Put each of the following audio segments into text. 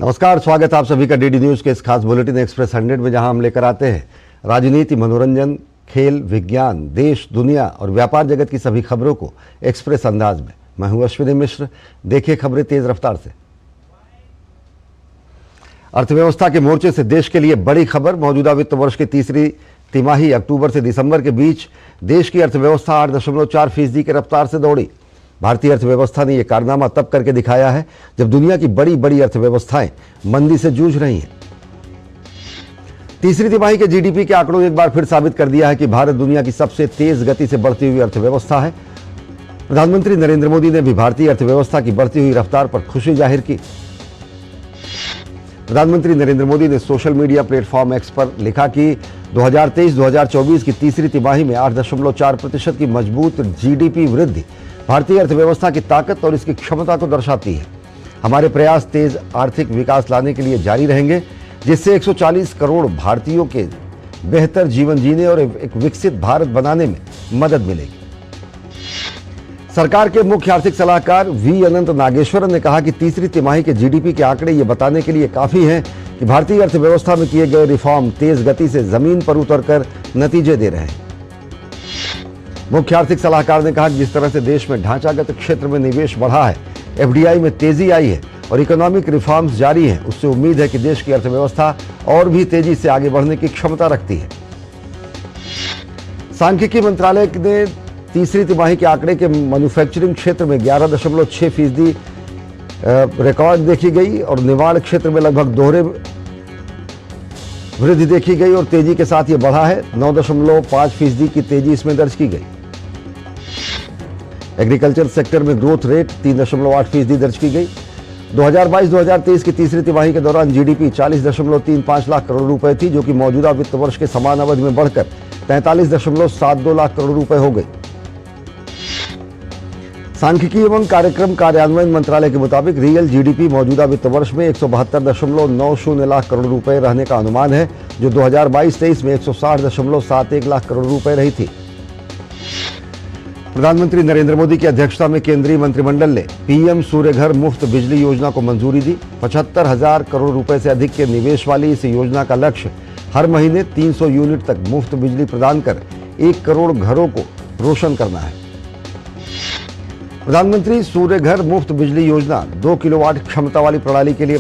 नमस्कार, स्वागत है आप सभी का डीडी न्यूज के इस खास बुलेटिन एक्सप्रेस 100 में, जहां हम लेकर आते हैं राजनीति, मनोरंजन, खेल, विज्ञान, देश, दुनिया और व्यापार जगत की सभी खबरों को एक्सप्रेस अंदाज में। मैं हूं अश्विनी मिश्र। देखिए खबरें तेज रफ्तार से। अर्थव्यवस्था के मोर्चे से देश के लिए बड़ी खबर। मौजूदा वित्त वर्ष की तीसरी तिमाही अक्टूबर से दिसंबर के बीच देश की अर्थव्यवस्था 8.4% की रफ्तार से दौड़ी। भारतीय अर्थव्यवस्था ने यह कारनामा तब करके दिखाया है जब दुनिया की बड़ी बड़ी अर्थव्यवस्थाएं मंदी से जूझ रही हैं। तीसरी तिमाही के जीडीपी के आंकड़ों ने एक बार फिर साबित कर दिया है कि भारत दुनिया की सबसे तेज गति से बढ़ती हुई अर्थव्यवस्था है। प्रधानमंत्री नरेंद्र मोदी ने भी भारतीय अर्थव्यवस्था की बढ़ती हुई रफ्तार पर खुशी जाहिर की। प्रधानमंत्री नरेंद्र मोदी ने सोशल मीडिया प्लेटफॉर्म एक्स पर लिखा कि 2023-2024 की तीसरी तिमाही में 8.4% की मजबूत जीडीपी वृद्धि भारतीय अर्थव्यवस्था की ताकत और इसकी क्षमता को दर्शाती है। हमारे प्रयास तेज आर्थिक विकास लाने के लिए जारी रहेंगे, जिससे 140 करोड़ भारतीयों के बेहतर जीवन जीने और एक विकसित भारत बनाने में मदद मिलेगी। सरकार के मुख्य आर्थिक सलाहकार वी अनंत नागेश्वरन ने कहा कि तीसरी तिमाही के जीडीपी के आंकड़े ये बताने के लिए काफी हैं कि भारतीय अर्थव्यवस्था में किए गए रिफॉर्म तेज गति से जमीन पर उतरकर नतीजे दे रहे हैं। मुख्य आर्थिक सलाहकार ने कहा कि जिस तरह से देश में ढांचागत क्षेत्र में निवेश बढ़ा है, एफडीआई में तेजी आई है और इकोनॉमिक रिफॉर्म्स जारी हैं, उससे उम्मीद है कि देश की अर्थव्यवस्था और भी तेजी से आगे बढ़ने की क्षमता रखती है। सांख्यिकी मंत्रालय ने तीसरी तिमाही के आंकड़े के मैन्युफैक्चरिंग क्षेत्र में 11.6% रिकॉर्ड देखी गई और निर्माण क्षेत्र में लगभग दोहरे वृद्धि देखी गई और तेजी के साथ ये बढ़ा है। 9.5% की तेजी इसमें दर्ज की गई। एग्रीकल्चर सेक्टर में ग्रोथ रेट 3.8% दर्ज की गई। 2022-2023 की तीसरी तिमाही के दौरान जीडीपी 40.35 लाख करोड़ रुपए थी, जो कि मौजूदा वित्त वर्ष के समान अवधि में बढ़कर 43.72 लाख करोड़ रुपए हो गई। सांख्यिकी एवं कार्यक्रम कार्यान्वयन मंत्रालय के मुताबिक रियल जीडीपी मौजूदा वित्त वर्ष में 172.90 लाख करोड़ रुपए रहने का अनुमान है, जो 2022-23 में 160.71 लाख करोड़ रुपए रही थी। प्रधानमंत्री नरेंद्र मोदी की अध्यक्षता में केंद्रीय मंत्रिमंडल ने पीएम सूर्य घर मुफ्त बिजली योजना को मंजूरी दी। 75,000 करोड़ रुपए से अधिक के निवेश वाली इस योजना का लक्ष्य हर महीने 300 यूनिट तक मुफ्त बिजली प्रदान कर 1 करोड़ घरों को रोशन करना है। प्रधानमंत्री सूर्य घर मुफ्त बिजली योजना 2 किलोवाट क्षमता वाली प्रणाली के लिए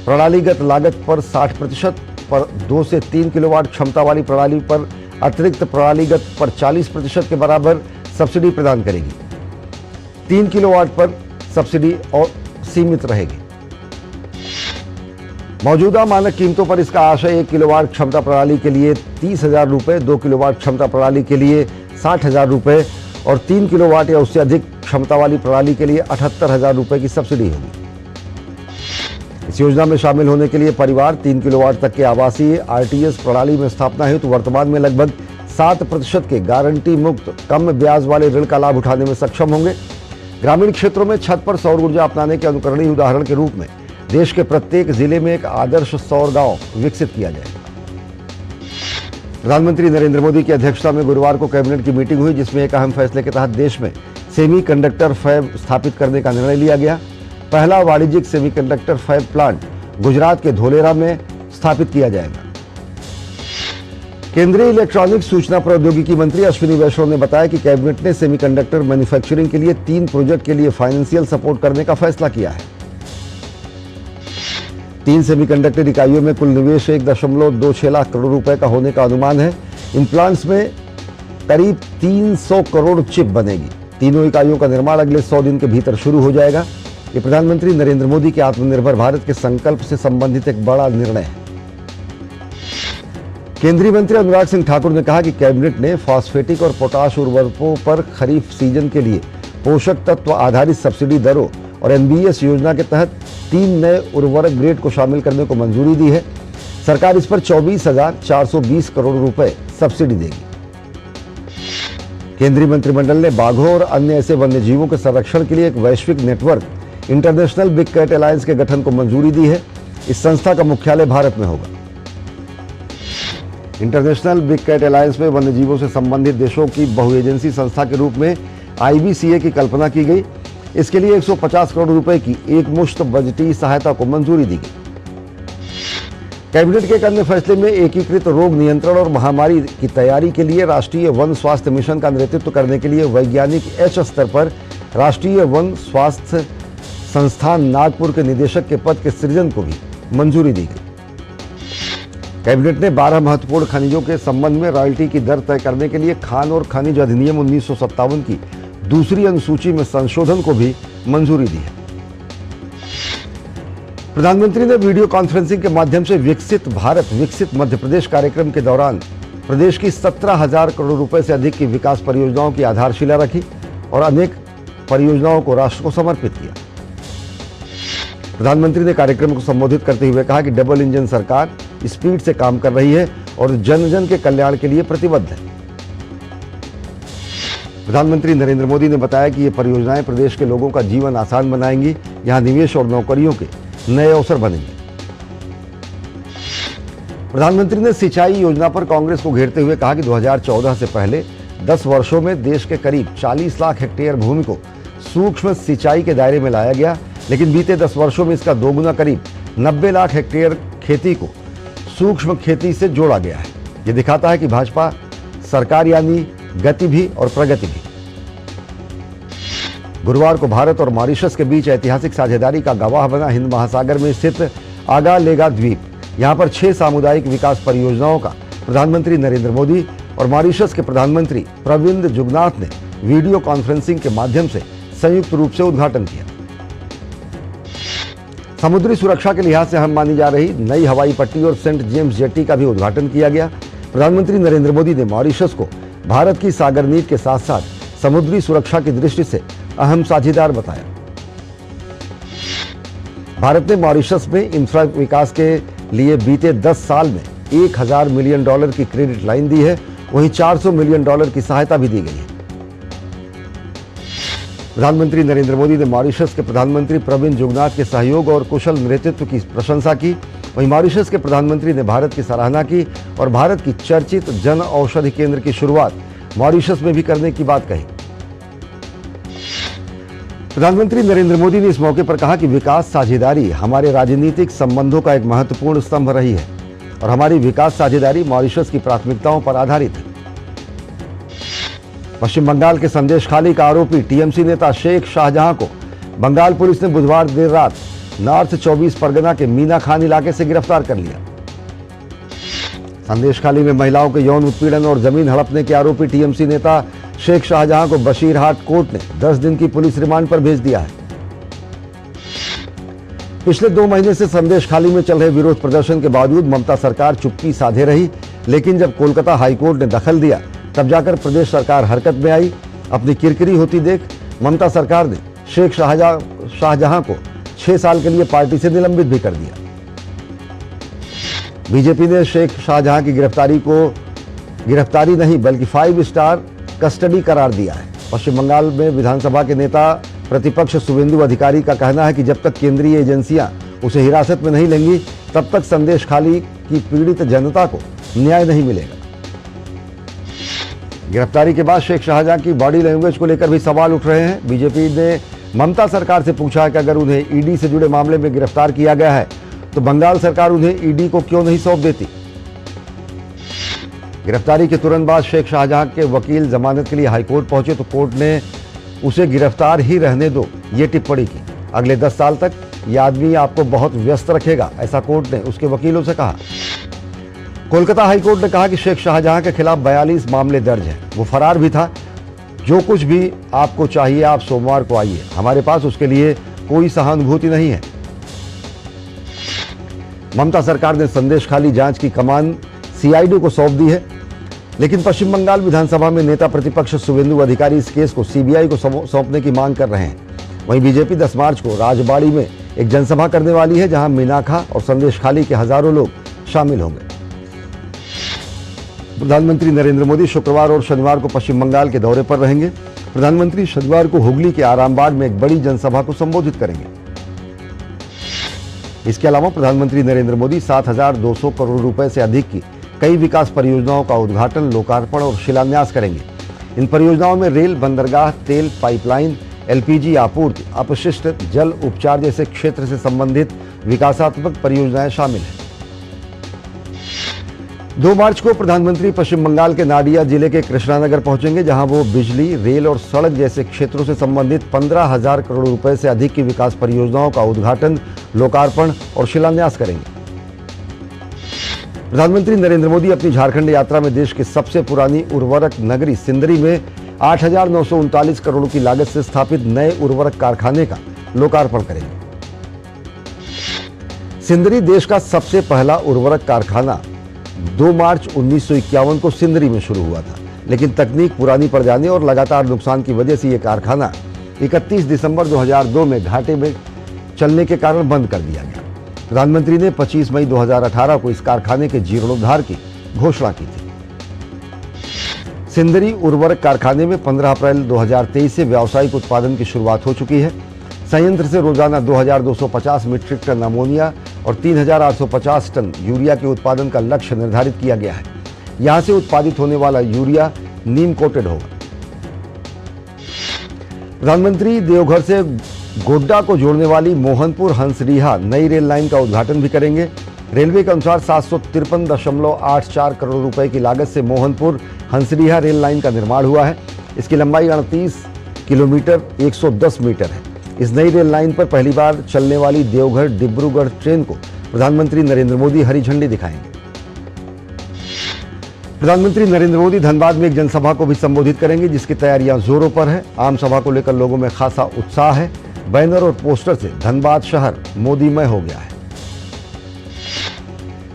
प्रणालीगत लागत पर 60% पर 2 से 3 किलोवाट क्षमता वाली प्रणाली पर अतिरिक्त प्रणालीगत पर 40% के बराबर सब्सिडी प्रदान करेगी। 3 किलोवाट पर सब्सिडी और सीमित रहेगी। मौजूदा मानक कीमतों पर इसका आशय 1 किलोवाट क्षमता प्रणाली के लिए 30,000 रुपए, 2 किलोवाट क्षमता प्रणाली के लिए 60,000 रुपए और 3 किलोवाट या उससे अधिक क्षमता वाली प्रणाली के लिए 78,000 रुपए की सब्सिडी होगी। इस योजना में शामिल होने के लिए परिवार 3 किलोवाट तक के आवासीय आरटीएस प्रणाली में स्थापना हेतु वर्तमान में लगभग 7% के गारंटी मुक्त कम ब्याज वाले ऋण का लाभ उठाने में सक्षम होंगे। ग्रामीण क्षेत्रों में छत पर सौर ऊर्जा अपनाने के अनुकरणीय उदाहरण के रूप में देश के प्रत्येक जिले में एक आदर्श सौर गांव विकसित किया जाएगा। प्रधानमंत्री नरेंद्र मोदी की अध्यक्षता में गुरुवार को कैबिनेट की मीटिंग हुई, जिसमें एक अहम फैसले के तहत देश में सेमीकंडक्टर फैब स्थापित करने का निर्णय लिया गया। पहला वाणिज्यिक सेमीकंडक्टर फैब प्लांट गुजरात के धोलेरा में स्थापित किया जाएगा। केंद्रीय इलेक्ट्रॉनिक सूचना प्रौद्योगिकी मंत्री अश्विनी वैष्णव ने बताया कि कैबिनेट ने सेमीकंडक्टर मैन्युफैक्चरिंग के लिए 3 प्रोजेक्ट के लिए फाइनेंशियल सपोर्ट करने का फैसला किया है। 3 सेमीकंडक्टर इकाइयों में कुल निवेश 1.26 लाख करोड़ रुपए का होने का अनुमान है। इन प्लांट्स में करीब 300 करोड़ चिप बनेगी। तीनों इकाइयों का निर्माण अगले 100 दिन के भीतर शुरू हो जाएगा। ये प्रधानमंत्री नरेंद्र मोदी के आत्मनिर्भर भारत के संकल्प से संबंधित एक बड़ा निर्णय है। केंद्रीय मंत्री अनुराग सिंह ठाकुर ने कहा कि कैबिनेट ने फॉस्फेटिक और पोटाश उर्वरकों पर खरीफ सीजन के लिए पोषक तत्व आधारित सब्सिडी दरों और एनबीएस योजना के तहत 3 नए उर्वरक ग्रेड को शामिल करने को मंजूरी दी है। सरकार इस पर 24,420 करोड़ रुपए सब्सिडी देगी। केंद्रीय मंत्रिमंडल ने बाघों और अन्य ऐसे वन्य जीवों के संरक्षण के लिए एक वैश्विक network international big cat alliance के गठन को मंजूरी दी है। इस संस्था का मुख्यालय भारत में होगा। इंटरनेशनल बिग कैट अलायंस में वन्य जीवों से संबंधित देशों की बहुएजेंसी संस्था के रूप में आईबीसीए की कल्पना की गई। इसके लिए 150 करोड़ रुपए की एक मुश्त बजटीय सहायता को मंजूरी दी गई। कैबिनेट के एक अन्य फैसले में एकीकृत रोग नियंत्रण और महामारी की तैयारी के लिए राष्ट्रीय वन स्वास्थ्य मिशन का नेतृत्व करने के लिए वैज्ञानिक एच स्तर पर राष्ट्रीय वन स्वास्थ्य संस्थान नागपुर के निदेशक के पद के सृजन को भी मंजूरी दी गई। कैबिनेट ने 12 महत्वपूर्ण खनिजों के संबंध में रॉयल्टी की दर तय करने के लिए खान और खनिज अधिनियम 1957 की दूसरी अनुसूची में संशोधन को भी मंजूरी दी है। प्रधानमंत्री ने वीडियो कॉन्फ्रेंसिंग के माध्यम से विकसित भारत विकसित मध्य प्रदेश कार्यक्रम के दौरान प्रदेश की 17,000 करोड़ रुपए से अधिक की विकास परियोजनाओं की आधारशिला रखी और अनेक परियोजनाओं को राष्ट्र को समर्पित किया। प्रधानमंत्री ने कार्यक्रम को संबोधित करते हुए कहा कि डबल इंजन सरकार स्पीड से काम कर रही है और जन जन के कल्याण के लिए प्रतिबद्ध है। प्रधानमंत्री नरेंद्र मोदी ने बताया कि ये परियोजनाएं प्रदेश के लोगों का जीवन आसान बनाएंगी, यहां निवेश और नौकरियों के नए अवसर बनेंगे। प्रधानमंत्री ने सिंचाई योजना पर कांग्रेस को घेरते हुए कहा कि 2014 से पहले 10 वर्षों में देश के करीब 40 लाख हेक्टेयर भूमि को सूक्ष्म सिंचाई के दायरे में लाया गया, लेकिन बीते 10 वर्षों में इसका दोगुना करीब 90 लाख हेक्टेयर खेती को सूक्ष्म खेती से जोड़ा गया है। ये दिखाता है कि भाजपा सरकार यानी गति भी और प्रगति भी। गुरुवार को भारत और मॉरिशस के बीच ऐतिहासिक साझेदारी का गवाह बना हिंद महासागर में स्थित आगा लेगा द्वीप। यहां पर 6 सामुदायिक विकास परियोजनाओं का प्रधानमंत्री नरेंद्र मोदी और मॉरिशस के प्रधानमंत्री प्रविंद जुगनाथ ने वीडियो कॉन्फ्रेंसिंग के माध्यम से संयुक्त रूप से उद्घाटन किया। समुद्री सुरक्षा के लिहाज से अहम मानी जा रही नई हवाई पट्टी और सेंट जेम्स जेट्टी का भी उद्घाटन किया गया। प्रधानमंत्री नरेंद्र मोदी ने मॉरिशस को भारत की सागर नीति के साथ साथ समुद्री सुरक्षा की दृष्टि से अहम साझेदार बताया। भारत ने मॉरिशस में इंफ्रा विकास के लिए बीते 10 साल में $1,000 मिलियन की क्रेडिट लाइन दी है, वहीं $400 मिलियन की सहायता भी दी गई है। प्रधानमंत्री नरेंद्र मोदी ने मॉरिशस के प्रधानमंत्री प्रविंद जुगनाथ के सहयोग और कुशल नेतृत्व की प्रशंसा की। वहीं मॉरिशस के प्रधानमंत्री ने भारत की सराहना की और भारत की चर्चित जन औषधि केंद्र की शुरुआत मॉरिशस में भी करने की बात कही। प्रधानमंत्री नरेंद्र मोदी ने इस मौके पर कहा कि विकास साझेदारी हमारे राजनीतिक संबंधों का एक महत्वपूर्ण स्तंभ रही है और हमारी विकास साझेदारी मॉरिशस की प्राथमिकताओं पर आधारित है। पश्चिम बंगाल के संदेशखाली का आरोपी टीएमसी नेता शेख शाहजहां को बंगाल पुलिस ने बुधवार देर रात नॉर्थ 24 परगना के मीना खान इलाके से गिरफ्तार कर लिया। संदेशखाली में महिलाओं के यौन उत्पीड़न और जमीन हड़पने के आरोपी टीएमसी नेता शेख शाहजहां को बशीरहाट कोर्ट ने 10 दिन की पुलिस रिमांड पर भेज दिया है। पिछले 2 महीने से संदेशखाली में चल रहे विरोध प्रदर्शन के बावजूद ममता सरकार चुप्पी साधे रही, लेकिन जब कोलकाता हाईकोर्ट ने दखल दिया तब जाकर प्रदेश सरकार हरकत में आई। अपनी किरकिरी होती देख ममता सरकार ने शेख शाहजहां को 6 साल के लिए पार्टी से निलंबित भी कर दिया। बीजेपी ने शेख शाहजहां की गिरफ्तारी नहीं बल्कि 5 स्टार कस्टडी करार दिया है। पश्चिम बंगाल में विधानसभा के नेता प्रतिपक्ष शुवेंदु अधिकारी का कहना है कि जब तक केंद्रीय एजेंसियां उसे हिरासत में नहीं लेंगी तब तक संदेशखाली की पीड़ित जनता को न्याय नहीं मिलेगा। गिरफ्तारी के बाद शेख शाहजहां की बॉडी लैंग्वेज को लेकर भी सवाल उठ रहे हैं। बीजेपी ने ममता सरकार से पूछा है कि अगर उन्हें ईडी से जुड़े मामले में गिरफ्तार किया गया है तो बंगाल सरकार उन्हें ईडी को क्यों नहीं सौंप देती। गिरफ्तारी के तुरंत बाद शेख शाहजहां के वकील जमानत के लिए हाईकोर्ट पहुंचे तो कोर्ट ने उसे गिरफ्तार ही रहने दो ये टिप्पणी की। अगले 10 साल तक यह आदमी आपको बहुत व्यस्त रखेगा, ऐसा कोर्ट ने उसके वकीलों से कहा। कोलकाता हाईकोर्ट ने कहा कि शेख शाहजहां के खिलाफ 42 मामले दर्ज हैं, वो फरार भी था। जो कुछ भी आपको चाहिए आप सोमवार को आइए, हमारे पास उसके लिए कोई सहानुभूति नहीं है। ममता सरकार ने संदेशखाली जांच की कमान सीआईडी को सौंप दी है, लेकिन पश्चिम बंगाल विधानसभा में नेता प्रतिपक्ष शुवेंदु अधिकारी इस केस को सीबीआई को सौंपने की मांग कर रहे हैं। वहीं बीजेपी 10 मार्च को राजबाड़ी में एक जनसभा करने वाली है, जहां मीनाखा और संदेशखाली के हजारों लोग शामिल होंगे। प्रधानमंत्री नरेंद्र मोदी शुक्रवार और शनिवार को पश्चिम बंगाल के दौरे पर रहेंगे। प्रधानमंत्री शनिवार को हुगली के आरामबाग में एक बड़ी जनसभा को संबोधित करेंगे। इसके अलावा प्रधानमंत्री नरेंद्र मोदी 7,200 करोड़ रुपए से अधिक की कई विकास परियोजनाओं का उद्घाटन, लोकार्पण और शिलान्यास करेंगे। इन परियोजनाओं में रेल, बंदरगाह, तेल पाइपलाइन, एलपीजी आपूर्ति, अपशिष्ट जल उपचार जैसे क्षेत्र से संबंधित विकासात्मक परियोजनाएं शामिल हैं। 2 मार्च को प्रधानमंत्री पश्चिम बंगाल के नाडिया जिले के कृष्णानगर पहुंचेंगे, जहां वो बिजली, रेल और सड़क जैसे क्षेत्रों से संबंधित 15,000 करोड़ रुपए से अधिक की विकास परियोजनाओं का उद्घाटन, लोकार्पण और शिलान्यास करेंगे। प्रधानमंत्री नरेंद्र मोदी अपनी झारखंड यात्रा में देश की सबसे पुरानी उर्वरक नगरी सिंदरी में 8,939 करोड़ की लागत से स्थापित नए उर्वरक कारखाने का लोकार्पण करेंगे। सिंदरी देश का सबसे पहला उर्वरक कारखाना 2 मार्च 1951 को सिंदरी में शुरू हुआ था, लेकिन तकनीक पुरानी पड़ जाने और लगातार नुकसान की वजह से यह कारखाना 31 दिसंबर 2002 में घाटे में चलने के कारण बंद कर दिया गया। प्रधानमंत्री ने 25 मई 2018 को इस कारखाने के जीर्णोद्धार की घोषणा की थी। सिंदरी उर्वरक कारखाने में 15 अप्रैल 2023 से व्यावसायिक उत्पादन की शुरुआत हो चुकी है। संयंत्र से रोजाना 2,250 मीट्रिक टन अमोनिया और 3,850 टन यूरिया के उत्पादन का लक्ष्य निर्धारित किया गया है। यहां से उत्पादित होने वाला यूरिया नीम कोटेड होगा। प्रधानमंत्री देवघर से गोड्डा को जोड़ने वाली मोहनपुर हंसडीहा नई रेल लाइन का उद्घाटन भी करेंगे। रेलवे के अनुसार 753.84 करोड़ रुपए की लागत से मोहनपुर हंसडीहा रेल लाइन का निर्माण हुआ है। इसकी लंबाई 38 किलोमीटर 110 मीटर है। इस नई रेल लाइन पर पहली बार चलने वाली देवघर डिब्रूगढ़ ट्रेन को प्रधानमंत्री नरेंद्र मोदी हरी झंडी दिखाएंगे। प्रधानमंत्री नरेंद्र मोदी धनबाद में एक जनसभा को भी संबोधित करेंगे, जिसकी तैयारियां जोरों पर है। आम सभा को लेकर लोगों में खासा उत्साह है। बैनर और पोस्टर से धनबाद शहर मोदीमय हो गया है।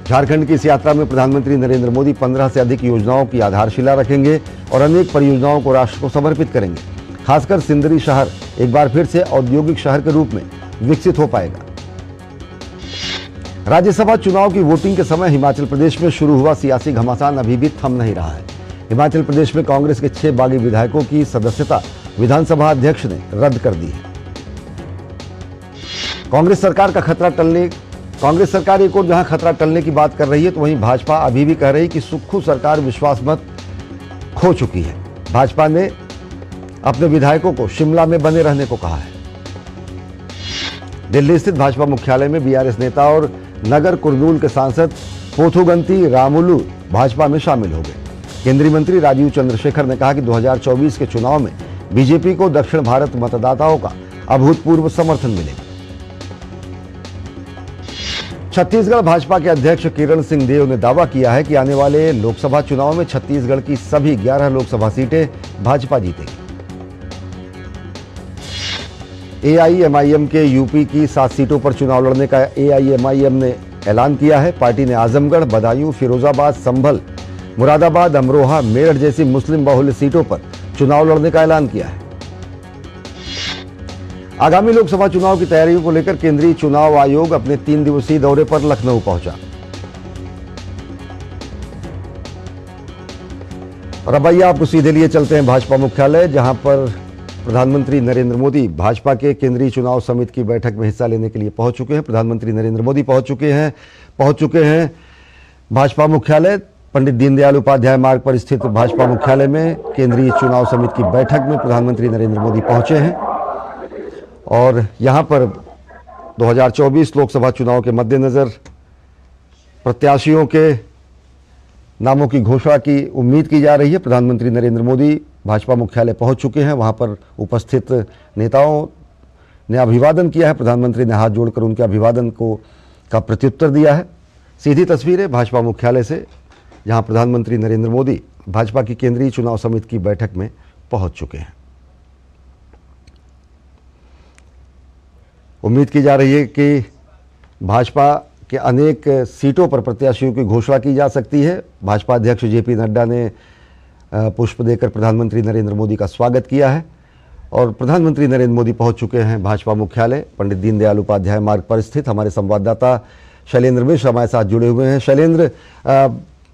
झारखंड की इस यात्रा में प्रधानमंत्री नरेंद्र मोदी 15 से अधिक योजनाओं की आधारशिला रखेंगे और अनेक परियोजनाओं को राष्ट्र को समर्पित करेंगे। खासकर सिंदरी शहर एक बार फिर से औद्योगिक शहर के रूप में विकसित हो पाएगा। राज्यसभा चुनाव की वोटिंग के समय हिमाचल प्रदेश में शुरू हुआ सियासी घमासान अभी भी थम नहीं रहा है। हिमाचल प्रदेश में कांग्रेस के 6 बागी विधायकों की सदस्यता विधानसभा अध्यक्ष ने रद्द कर दी है। कांग्रेस सरकार एक और जहां खतरा टलने की बात कर रही है, तो वहीं भाजपा अभी भी कह रही है कि सुक्खू सरकार विश्वास मत खो चुकी है। भाजपा ने अपने विधायकों को शिमला में बने रहने को कहा है। दिल्ली स्थित भाजपा मुख्यालय में बीआरएस नेता और नगर कुर्नूल के सांसद पोथुगंती रामुलु भाजपा में शामिल हो गए। केंद्रीय मंत्री राजीव चंद्रशेखर ने कहा कि 2024 के चुनाव में बीजेपी को दक्षिण भारत मतदाताओं का अभूतपूर्व समर्थन मिलेगा। छत्तीसगढ़ भाजपा के अध्यक्ष किरण सिंह देव ने दावा किया है कि आने वाले लोकसभा चुनाव में छत्तीसगढ़ की सभी 11 लोकसभा सीटें भाजपा जीतेगी। एआईएमआईएम के यूपी की 7 सीटों पर चुनाव लड़ने का एआईएमआईएम ने ऐलान किया है। पार्टी ने आजमगढ़, बदायूं, फिरोजाबाद, संभल, मुरादाबाद, अमरोहा, मेरठ जैसी मुस्लिम बहुल सीटों पर चुनाव लड़ने का ऐलान किया है। आगामी लोकसभा चुनाव की तैयारियों को लेकर केंद्रीय चुनाव आयोग अपने 3 दिवसीय दौरे पर लखनऊ पहुंचा। और अब आइए आपको सीधे लिए चलते हैं भाजपा मुख्यालय, जहां पर प्रधानमंत्री नरेंद्र मोदी भाजपा के केंद्रीय चुनाव समिति की बैठक में हिस्सा लेने के लिए पहुंच चुके हैं। प्रधानमंत्री नरेंद्र मोदी पहुंच चुके हैं भाजपा मुख्यालय पंडित दीनदयाल उपाध्याय मार्ग पर स्थित भाजपा मुख्यालय में केंद्रीय चुनाव समिति की बैठक में प्रधानमंत्री नरेंद्र मोदी पहुंचे हैं। और यहां पर 2024 लोकसभा चुनाव के मद्देनजर प्रत्याशियों के नामों की घोषणा की उम्मीद की जा रही है। प्रधानमंत्री नरेंद्र मोदी भाजपा मुख्यालय पहुंच चुके हैं। वहां पर उपस्थित नेताओं ने अभिवादन किया है। प्रधानमंत्री ने हाथ जोड़कर उनके अभिवादन का प्रत्युत्तर दिया है। सीधी तस्वीरें भाजपा मुख्यालय से, जहां प्रधानमंत्री नरेंद्र मोदी भाजपा की केंद्रीय चुनाव समिति की बैठक में पहुंच चुके हैं। उम्मीद की जा रही है कि भाजपा के अनेक सीटों पर प्रत्याशियों की घोषणा की जा सकती है। भाजपा अध्यक्ष जेपी नड्डा ने पुष्प देकर प्रधानमंत्री नरेंद्र मोदी का स्वागत किया है। और प्रधानमंत्री नरेंद्र मोदी पहुंच चुके हैं भाजपा मुख्यालय पंडित दीनदयाल उपाध्याय मार्ग पर स्थित। हमारे संवाददाता शैलेंद्र मिश्र हमारे साथ जुड़े हुए हैं। शैलेंद्र,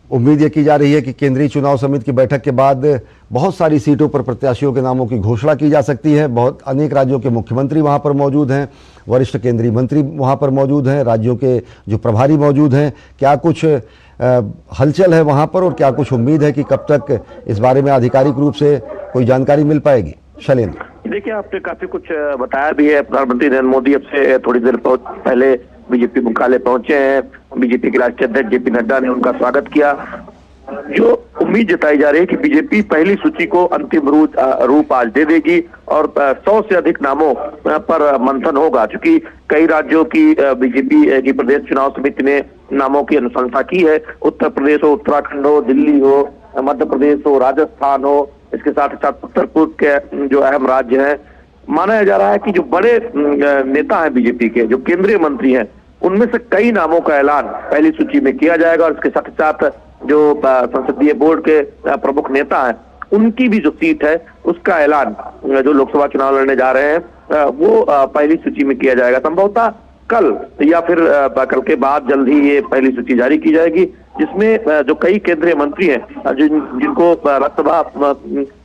उम्मीद ये की जा रही है कि केंद्रीय चुनाव समिति की बैठक के बाद बहुत सारी सीटों पर प्रत्याशियों के नामों की घोषणा की जा सकती है। बहुत अनेक राज्यों के मुख्यमंत्री वहां पर मौजूद हैं, वरिष्ठ केंद्रीय मंत्री वहां पर मौजूद हैं, राज्यों के जो प्रभारी मौजूद हैं। क्या कुछ हलचल है वहां पर और क्या कुछ उम्मीद है कि कब तक इस बारे में आधिकारिक रूप से कोई जानकारी मिल पाएगी? शैलेंद्र, देखिए, आपने काफी कुछ बताया भी है। प्रधानमंत्री नरेंद्र मोदी अब से थोड़ी देर पहले बीजेपी मुख्यालय पहुंचे हैं। बीजेपी के राष्ट्रीय अध्यक्ष जेपी नड्डा ने उनका स्वागत किया जो उम्मीद जताई जा रही है कि बीजेपी पहली सूची को अंतिम रूप आज दे देगी और 100 से अधिक नामों पर मंथन होगा। चूंकि कई राज्यों की बीजेपी की प्रदेश चुनाव समिति ने नामों की अनुशंसा की है। उत्तर प्रदेश हो, उत्तराखंड हो, दिल्ली हो, मध्य प्रदेश हो, राजस्थान हो, इसके साथ ही साथ उत्तर पूर्व के जो अहम राज्य हैं, माना जा रहा है कि जो बड़े नेता हैं बीजेपी के, जो केंद्रीय मंत्री हैं, उनमें से कई नामों का ऐलान पहली सूची में किया जाएगा और इसके साथ ही साथ जो संसदीय बोर्ड के प्रमुख नेता हैं, उनकी भी जो सीट है उसका ऐलान जो लोकसभा चुनाव लड़ने जा रहे हैं वो पहली सूची में किया जाएगा। संभवतः कल या फिर कल के बाद जल्द ही ये पहली सूची जारी की जाएगी, जिसमें जो कई केंद्रीय मंत्री हैं जिनको राज्यसभा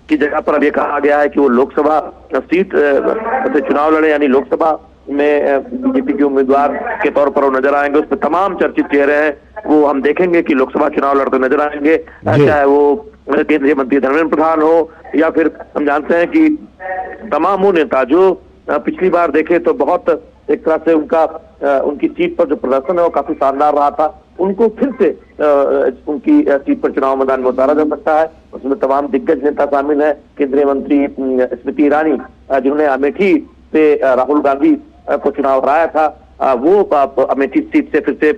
की जगह पर अब ये कहा गया है कि वो लोकसभा सीट से चुनाव लड़े, यानी लोकसभा में बीजेपी के उम्मीदवार के तौर पर वो नजर आएंगे। उसमें तमाम चर्चित चेहरे हैं, वो हम देखेंगे कि लोकसभा चुनाव लड़ते नजर आएंगे, चाहे वो केंद्रीय मंत्री धर्मेंद्र प्रधान हो या फिर हम जानते हैं कि तमाम वो नेता जो पिछली बार देखे तो बहुत एक तरह से उनकी सीट पर जो प्रदर्शन है वो काफी शानदार रहा था, उनको फिर से उनकी सीट पर चुनाव मैदान में उतारा जा सकता है। उसमें तमाम दिग्गज नेता शामिल है। केंद्रीय मंत्री स्मृति ईरानी जिन्होंने अमेठी से राहुल गांधी को चुनाव हराया था, वो अमेठी सीट से फिर से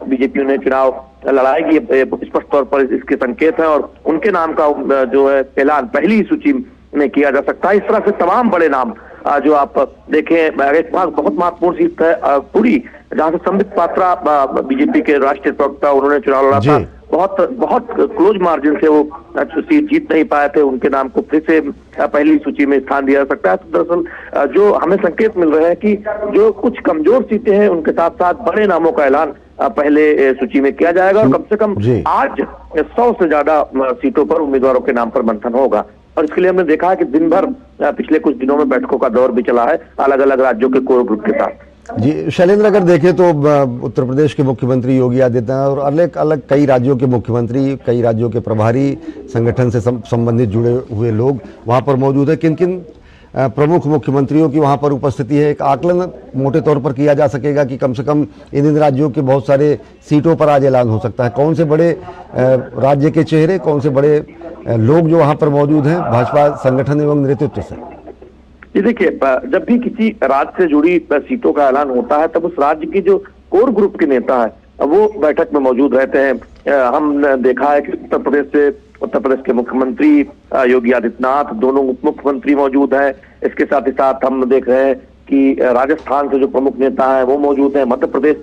बीजेपी ने चुनाव लड़ाएगी, स्पष्ट तौर पर इसके संकेत हैं और उनके नाम का जो है ऐलान पहली सूची में किया जा सकता है। इस तरह से तमाम बड़े नाम जो आप देखें, एक बहुत महत्वपूर्ण सीट है पुरी, जहां से संबित पात्रा बीजेपी के राष्ट्रीय प्रवक्ता, उन्होंने चुनाव लड़ा था, बहुत क्लोज मार्जिन से वो सीट जीत नहीं पाए थे, उनके नाम को फिर से पहली सूची में स्थान दिया जा सकता है। तो दरअसल जो हमें संकेत मिल रहे हैं कि जो कुछ कमजोर सीटें हैं उनके साथ साथ बड़े नामों का ऐलान पहले सूची में किया जाएगा और कम से कम आज 100 से ज्यादा सीटों पर उम्मीदवारों के नाम पर मंथन होगा। और इसके लिए हमने देखा है कि दिन भर पिछले कुछ दिनों में बैठकों का दौर भी चला है अलग अलग राज्यों के कोर ग्रुप के साथ। जी शैलेंद्र, अगर देखें तो उत्तर प्रदेश के मुख्यमंत्री योगी आदित्यनाथ और अलग अलग कई राज्यों के मुख्यमंत्री, कई राज्यों के प्रभारी, संगठन से संबंधित जुड़े हुए लोग वहां पर मौजूद है। किन किन प्रमुख मुख्यमंत्रियों की वहां पर उपस्थिति है? एक आकलन मोटे तौर पर किया जा सकेगा कि कम से कम इन राज्यों के बहुत सारे सीटों पर आज ऐलान हो सकता है? कौन से बड़े राज्य के चेहरे, कौन से बड़े लोग जो वहां पर मौजूद हैं भाजपा संगठन एवं नेतृत्व से? ये देखिए, जब भी किसी राज्य से जुड़ी सीटों का ऐलान होता है तब उस राज्य के जो कोर ग्रुप के नेता है वो बैठक में मौजूद रहते हैं। हमने देखा है कि उत्तर प्रदेश के मुख्यमंत्री योगी आदित्यनाथ, दोनों उप मुख्यमंत्री मौजूद हैं। इसके साथ ही साथ हम देख रहे हैं कि राजस्थान से जो प्रमुख नेता हैं वो मौजूद हैं, मध्य प्रदेश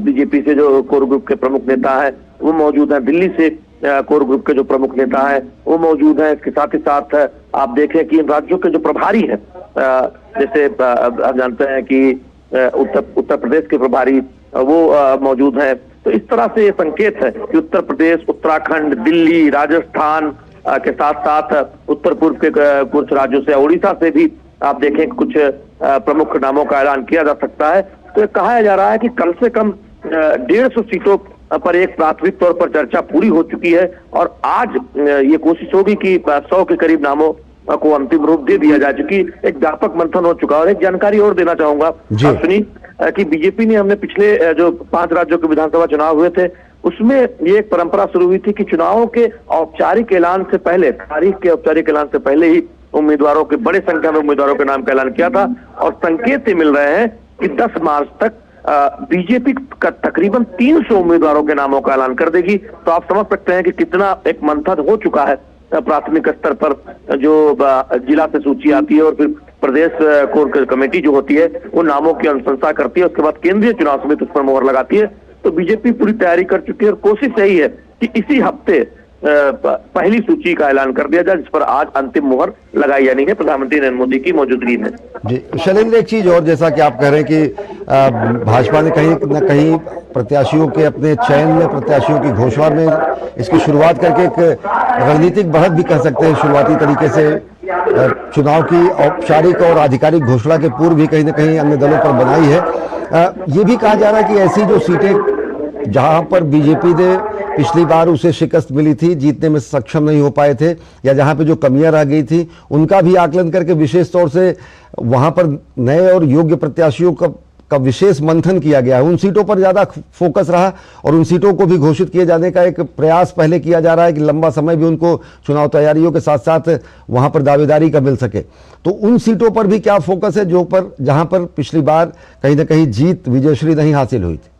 बीजेपी से जो कोर ग्रुप के प्रमुख नेता हैं वो मौजूद हैं, दिल्ली से कोर ग्रुप के जो प्रमुख नेता हैं वो मौजूद हैं। इसके साथ ही साथ आप देखें कि इन राज्यों के जो प्रभारी हैं, जैसे आप जानते हैं कि उत्तर प्रदेश के प्रभारी वो मौजूद हैं। तो इस तरह से ये संकेत है कि उत्तर प्रदेश, उत्तराखंड, दिल्ली, राजस्थान के साथ साथ उत्तर पूर्व के कुछ राज्यों से, उड़ीसा से भी आप देखें कुछ प्रमुख नामों का ऐलान किया जा सकता है। तो कहा जा रहा है कि कम से कम 150 सीटों पर एक प्राथमिक तौर पर चर्चा पूरी हो चुकी है और आज ये कोशिश होगी कि 100 के करीब नामों को अंतिम रूप दे दिया जाए, चूंकि एक व्यापक मंथन हो चुका है। और एक जानकारी और देना चाहूंगा आप सुनी कि बीजेपी ने, हमने पिछले जो 5 राज्यों के विधानसभा चुनाव हुए थे उसमें ये एक परंपरा शुरू हुई थी कि चुनावों के औपचारिक ऐलान से पहले, तारीख के औपचारिक ऐलान से पहले ही उम्मीदवारों के, बड़े संख्या में उम्मीदवारों के नाम का ऐलान किया था। और संकेत मिल रहे हैं कि 10 मार्च तक बीजेपी का तकरीबन 300 उम्मीदवारों के नामों का ऐलान कर देगी। तो आप समझ सकते हैं कि कितना एक मंथन हो चुका है प्राथमिक स्तर पर, जो जिला से सूची आती है और फिर प्रदेश कोर कमेटी जो होती है वो नामों की अनुशंसा करती है, उसके बाद केंद्रीय चुनाव समिति उस पर मोहर लगाती है। तो बीजेपी पूरी तैयारी कर चुकी है और कोशिश यही है कि इसी हफ्ते पहली सूची का ऐलान कर दिया जाए, जिस पर आज अंतिम मुहर लगाई जानी है प्रधानमंत्री नरेंद्र मोदी की मौजूदगी में। जी शैलेंद्र, एक चीज और, जैसा कि आप कह रहे हैं कि भाजपा ने कहीं न कहीं प्रत्याशियों के अपने चयन में, प्रत्याशियों की घोषणा में इसकी शुरुआत करके एक रणनीतिक बढ़त भी कह सकते हैं शुरुआती तरीके से चुनाव की औपचारिक और आधिकारिक घोषणा के पूर्व भी कहीं ना कहीं अन्य दलों पर बनाई है। ये भी कहा जा रहा है कि ऐसी जो सीटें जहां पर बीजेपी ने पिछली बार उसे शिकस्त मिली थी, जीतने में सक्षम नहीं हो पाए थे, या जहां पे जो कमियां रह गई थी उनका भी आकलन करके विशेष तौर से वहां पर नए और योग्य प्रत्याशियों का विशेष मंथन किया गया है, उन सीटों पर ज़्यादा फोकस रहा और उन सीटों को भी घोषित किए जाने का एक प्रयास पहले किया जा रहा है कि लंबा समय भी उनको चुनाव तैयारियों के साथ साथ वहाँ पर दावेदारी का मिल सके। तो उन सीटों पर भी क्या फोकस है जहाँ पर पिछली बार कहीं ना कहीं जीत विजयश्री नहीं हासिल हुई थी?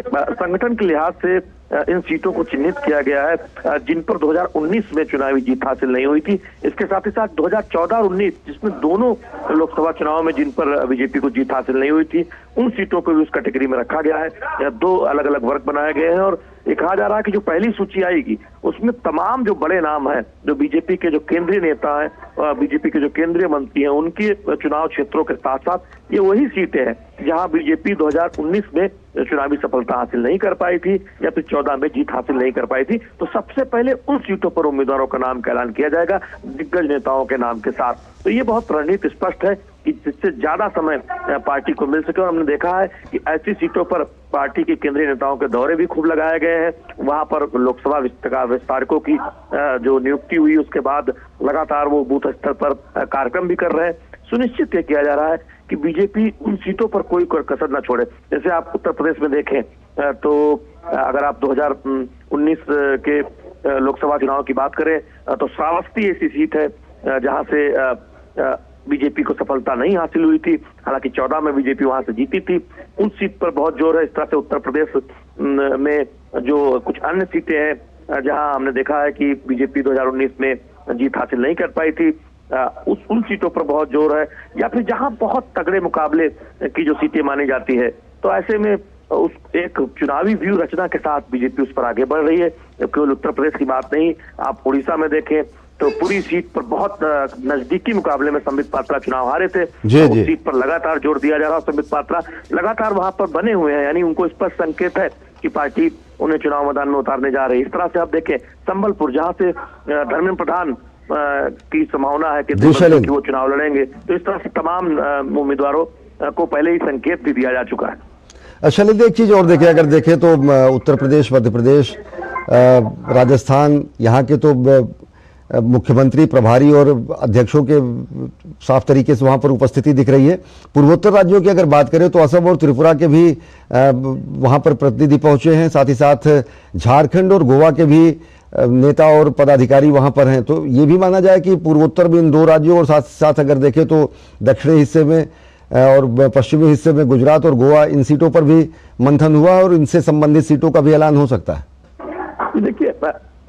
संगठन के लिहाज से इन सीटों को चिन्हित किया गया है जिन पर 2019 में चुनावी जीत हासिल नहीं हुई थी। इसके साथ ही साथ 2014 और 19 जिसमें दोनों लोकसभा चुनाव में जिन पर बीजेपी को जीत हासिल नहीं हुई थी, उन सीटों को भी उस कैटेगरी में रखा गया है। दो अलग अलग वर्ग बनाए गए हैं और ये कहा जा रहा है कि जो पहली सूची आएगी उसमें तमाम जो बड़े नाम हैं, जो बीजेपी के जो केंद्रीय नेता हैं, बीजेपी के जो केंद्रीय मंत्री हैं, उनके चुनाव क्षेत्रों के साथ साथ ये वही सीटें हैं जहां बीजेपी 2019 में चुनावी सफलता हासिल नहीं कर पाई थी या फिर 14 में जीत हासिल नहीं कर पाई थी। तो सबसे पहले उन सीटों पर उम्मीदवारों का नाम का ऐलान किया जाएगा दिग्गज नेताओं के नाम के साथ। तो ये बहुत रणनीति स्पष्ट है कि जिससे ज्यादा समय पार्टी को मिल सके। और हमने देखा है कि ऐसी सीटों पर पार्टी के केंद्रीय नेताओं के दौरे भी खूब लगाए गए हैं। वहां पर लोकसभा विस्तारकों की जो नियुक्ति हुई उसके बाद लगातार वो बूथ स्तर पर कार्यक्रम भी कर रहे हैं। सुनिश्चित ये किया जा रहा है कि बीजेपी उन सीटों पर कोई कसर न छोड़े। जैसे आप उत्तर प्रदेश में देखें तो अगर आप 2019 के लोकसभा चुनाव की बात करें तो श्रावस्ती ऐसी सीट है जहां से बीजेपी को सफलता नहीं हासिल हुई थी। हालांकि 14 में बीजेपी वहां से जीती थी। उन सीट पर बहुत जोर है। इस तरह से उत्तर प्रदेश में जो कुछ अन्य सीटें हैं जहां हमने देखा है कि बीजेपी 2019 में जीत हासिल नहीं कर पाई थी, उन सीटों पर बहुत जोर है। या फिर जहां बहुत तगड़े मुकाबले की जो सीटें मानी जाती है, तो ऐसे में उस एक चुनावी व्यू रचना के साथ बीजेपी उस पर आगे बढ़ रही है। केवल उत्तर प्रदेश की बात नहीं, आप उड़ीसा में देखें तो पूरी सीट पर बहुत नजदीकी मुकाबले में संबित पात्रा चुनाव हारे थे। उस सीट पर लगातार जोर दिया जा रहा है। संबित पात्रा लगातार वहां पर बने हुए हैं, यानी उनको स्पष्ट संकेत है कि पार्टी उन्हें चुनाव मैदान में उतारने जा रही है। इस तरह से आप देखें संबलपुर जहां से धर्मेंद्र प्रधान की संभावना है कि वो चुनाव लड़ेंगे, तो इस तरह से तमाम उम्मीदवारों को पहले ही संकेत भी दिया जा चुका है। शैलेंद्र, एक चीज और देखें, अगर देखें तो उत्तर प्रदेश, मध्य प्रदेश, राजस्थान, यहाँ के तो मुख्यमंत्री, प्रभारी और अध्यक्षों के साफ तरीके से वहाँ पर उपस्थिति दिख रही है। पूर्वोत्तर राज्यों की अगर बात करें तो असम और त्रिपुरा के भी वहाँ पर प्रतिनिधि पहुँचे हैं, साथ ही साथ झारखंड और गोवा के भी नेता और पदाधिकारी वहाँ पर हैं। तो ये भी माना जाए कि पूर्वोत्तर में इन दो राज्यों और साथ साथ अगर देखें तो दक्षिणी हिस्से में और पश्चिमी हिस्से में गुजरात और गोवा, इन सीटों पर भी मंथन हुआ और इनसे संबंधित सीटों का भी ऐलान हो सकता है। देखिए,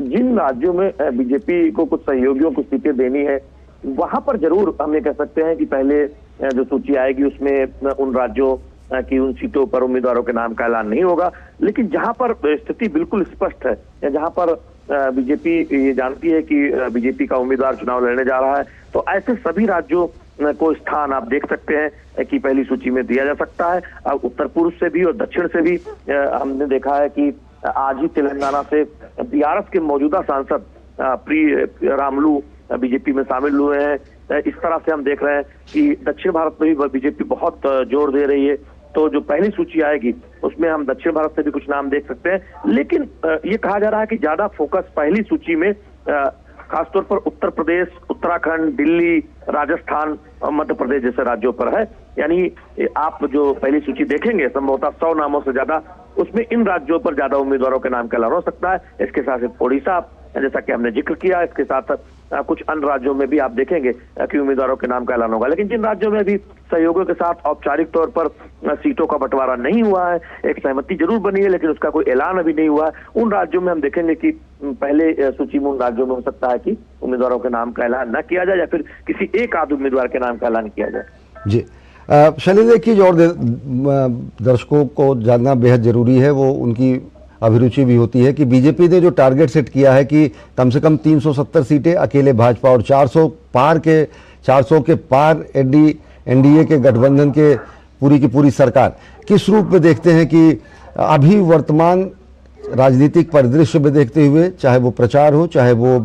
जिन राज्यों में बीजेपी को कुछ सहयोगियों को सीटें देनी है वहां पर जरूर हम ये कह सकते हैं कि पहले जो सूची आएगी उसमें उन राज्यों की उन सीटों पर उम्मीदवारों के नाम का ऐलान नहीं होगा। लेकिन जहां पर स्थिति बिल्कुल स्पष्ट है या जहां पर बीजेपी ये जानती है कि बीजेपी का उम्मीदवार चुनाव लड़ने जा रहा है, तो ऐसे सभी राज्यों को स्थान आप देख सकते हैं कि पहली सूची में दिया जा सकता है। अब उत्तर पूर्व से भी और दक्षिण से भी हमने देखा है कि आज ही तेलंगाना से बीआरएस के मौजूदा सांसद प्री रामलू बीजेपी में शामिल हुए हैं। इस तरह से हम देख रहे हैं कि दक्षिण भारत में भी बीजेपी बहुत जोर दे रही है। तो जो पहली सूची आएगी उसमें हम दक्षिण भारत से भी कुछ नाम देख सकते हैं। लेकिन ये कहा जा रहा है कि ज्यादा फोकस पहली सूची में खासतौर पर उत्तर प्रदेश, उत्तराखंड, दिल्ली, राजस्थान और मध्य प्रदेश जैसे राज्यों पर है। यानी आप जो पहली सूची देखेंगे संभवतः 100 नामों से ज्यादा, उसमें इन राज्यों पर ज्यादा उम्मीदवारों के नाम का ऐलान हो सकता है। इसके साथ ओडिशा जैसा कि हमने जिक्र किया, इसके साथ कुछ अन्य राज्यों में भी आप देखेंगे कि उम्मीदवारों के नाम का ऐलान होगा। लेकिन जिन राज्यों में भी सहयोगियों के साथ औपचारिक तौर पर सीटों का बंटवारा नहीं हुआ है, एक सहमति जरूर बनी है लेकिन उसका कोई ऐलान अभी नहीं हुआ है, उन राज्यों में हम देखेंगे कि पहले सूची में उन राज्यों में हो सकता है कि उम्मीदवारों के नाम का ऐलान न किया जाए या फिर किसी एक आध उम्मीदवार के नाम का ऐलान किया जाए। जी शैलेंद्र, एक चीज और दर्शकों को जानना बेहद जरूरी है, वो उनकी अभिरुचि भी होती है कि बीजेपी ने जो टारगेट सेट किया है कि कम से कम 370 सीटें अकेले भाजपा और 400 के पार एनडीए के गठबंधन के पूरी की पूरी सरकार, किस रूप में देखते हैं कि अभी वर्तमान राजनीतिक परिदृश्य में देखते हुए, चाहे वो प्रचार हो, चाहे वो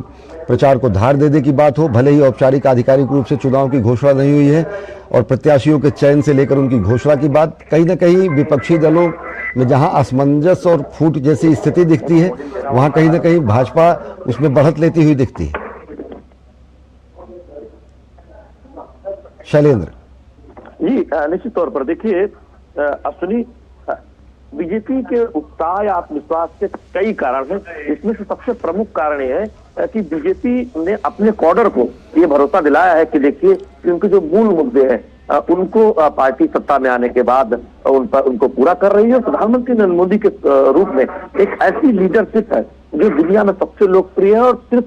प्रचार को धार देने की बात हो, भले ही औपचारिक आधिकारिक रूप से चुनाव की घोषणा नहीं हुई है और प्रत्याशियों के चयन से लेकर उनकी घोषणा की बात, कहीं ना कहीं विपक्षी दलों में जहां असमंजस और फूट जैसी स्थिति दिखती है, वहां कहीं ना कहीं भाजपा उसमें बढ़त लेती हुई दिखती है। शैलेंद्र जी, निश्चित तौर पर देखिए अश्विनी, बीजेपी के उत्साह या आत्मविश्वास के कई कारण हैं। इसमें से सबसे प्रमुख कारण ये है कि बीजेपी ने अपने कॉडर को ये भरोसा दिलाया है कि देखिए कि उनके जो मूल मुद्दे हैं उनको पार्टी सत्ता में आने के बाद उनको पूरा कर रही है। प्रधानमंत्री नरेंद्र मोदी के रूप में एक ऐसी लीडरशिप है जो दुनिया में सबसे लोकप्रिय है और सिर्फ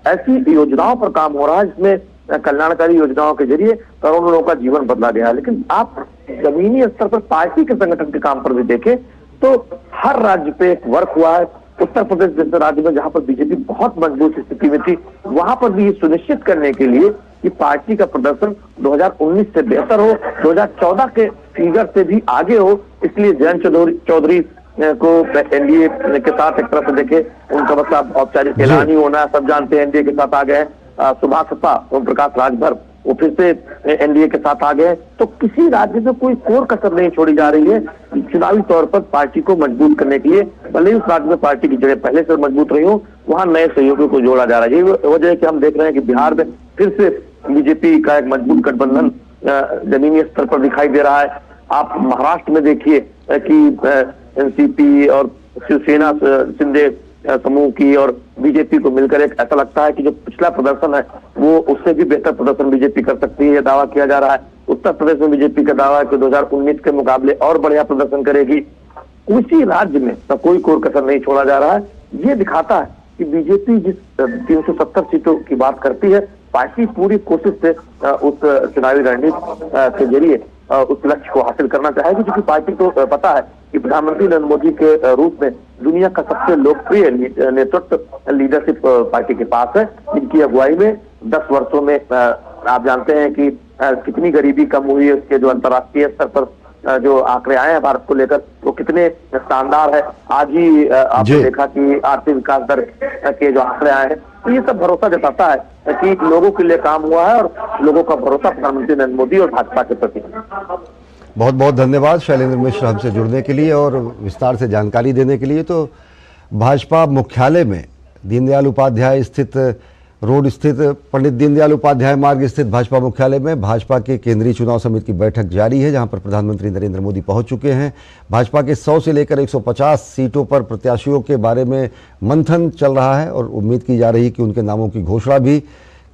ऐसी योजनाओं पर काम हो रहा है जिसमें कल्याणकारी योजनाओं के जरिए करोड़ों लोगों का जीवन बदला गया है। लेकिन आप जमीनी स्तर पर पार्टी के संगठन के काम पर भी देखें तो हर राज्य पे एक वर्क हुआ है। उत्तर प्रदेश जैसे राज्य में जहां पर बीजेपी बहुत मजबूत स्थिति में थी, वहां पर भी ये सुनिश्चित करने के लिए कि पार्टी का प्रदर्शन 2019 से बेहतर हो, 2014 के फिगर से भी आगे हो, इसलिए जयंत चौधरी को एनडीए के साथ एक तरह से देखे उनका मतलब औपचारिक ऐलान ही होना है। सब जानते हैं एनडीए के साथ आ गए। सुभाष सत्ता ओम प्रकाश राजभर वो फिर से एनडीए के साथ आ गए। तो किसी राज्य में कोई कोर कसर नहीं छोड़ी जा रही है चुनावी तौर पर पार्टी को मजबूत करने के लिए। भले ही उस राज्य में पार्टी की जड़ें पहले से मजबूत रही हो, वहां नए सहयोगियों को जोड़ा जा रहा है। यही वजह है कि हम देख रहे हैं कि बिहार में फिर से बीजेपी का एक मजबूत गठबंधन जमीनी स्तर पर दिखाई दे रहा है। आप महाराष्ट्र में देखिए कि एनसीपी और शिवसेना शिंदे समूह की और बीजेपी को मिलकर एक ऐसा लगता है कि जो पिछला प्रदर्शन है वो उससे भी बेहतर प्रदर्शन बीजेपी कर सकती है, यह दावा किया जा रहा है। उत्तर प्रदेश में बीजेपी का दावा है कि 2019 के मुकाबले और बढ़िया प्रदर्शन करेगी। उसी राज्य में तो कोई कोर कसर नहीं छोड़ा जा रहा है। ये दिखाता है कि बीजेपी जिस 370 सीटों की बात करती है, पार्टी पूरी कोशिश से उस चुनावी रणनीति के जरिए उस लक्ष्य को हासिल करना चाहेगी, क्योंकि पार्टी को पता है कि प्रधानमंत्री नरेंद्र मोदी के रूप में दुनिया का सबसे लोकप्रिय नेतृत्व लीडरशिप पार्टी के पास है, जिनकी अगुवाई में 10 वर्षों में आप जानते हैं कि कितनी गरीबी कम हुई है। उसके जो अंतर्राष्ट्रीय स्तर पर जो आंकड़े आए हैं भारत को लेकर वो कितने शानदार है। आज ही आपने देखा कि आर्थिक विकास दर के जो आंकड़े आए हैं, तो ये सब भरोसा जताता है कि लोगों के लिए काम हुआ है और लोगों का भरोसा प्रधानमंत्री नरेंद्र मोदी और भाजपा के प्रति। बहुत बहुत धन्यवाद शैलेंद्र मिश्र हमसे जुड़ने के लिए और विस्तार से जानकारी देने के लिए। तो भाजपा मुख्यालय में दीनदयाल उपाध्याय स्थित रोड स्थित पंडित दीनदयाल उपाध्याय मार्ग स्थित भाजपा मुख्यालय में भाजपा के केंद्रीय चुनाव समिति की बैठक जारी है, जहां पर प्रधानमंत्री नरेंद्र मोदी पहुंच चुके हैं। भाजपा के 100 से लेकर 150 सीटों पर प्रत्याशियों के बारे में मंथन चल रहा है और उम्मीद की जा रही है कि उनके नामों की घोषणा भी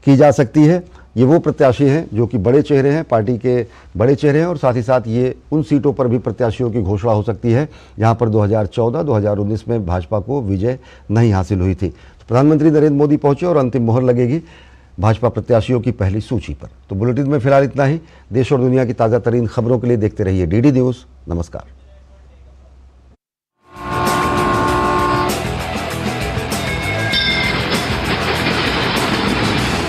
की जा सकती है। ये वो प्रत्याशी हैं जो कि बड़े चेहरे हैं, पार्टी के बड़े चेहरे हैं और साथ ही साथ ये उन सीटों पर भी प्रत्याशियों की घोषणा हो सकती है जहां पर 2014-2019 में भाजपा को विजय नहीं हासिल हुई थी। तो प्रधानमंत्री नरेंद्र मोदी पहुंचे और अंतिम मोहर लगेगी भाजपा प्रत्याशियों की पहली सूची पर। तो बुलेटिन में फिलहाल इतना ही। देश और दुनिया की ताज़ा तरीन खबरों के लिए देखते रहिए DD न्यूज़। नमस्कार।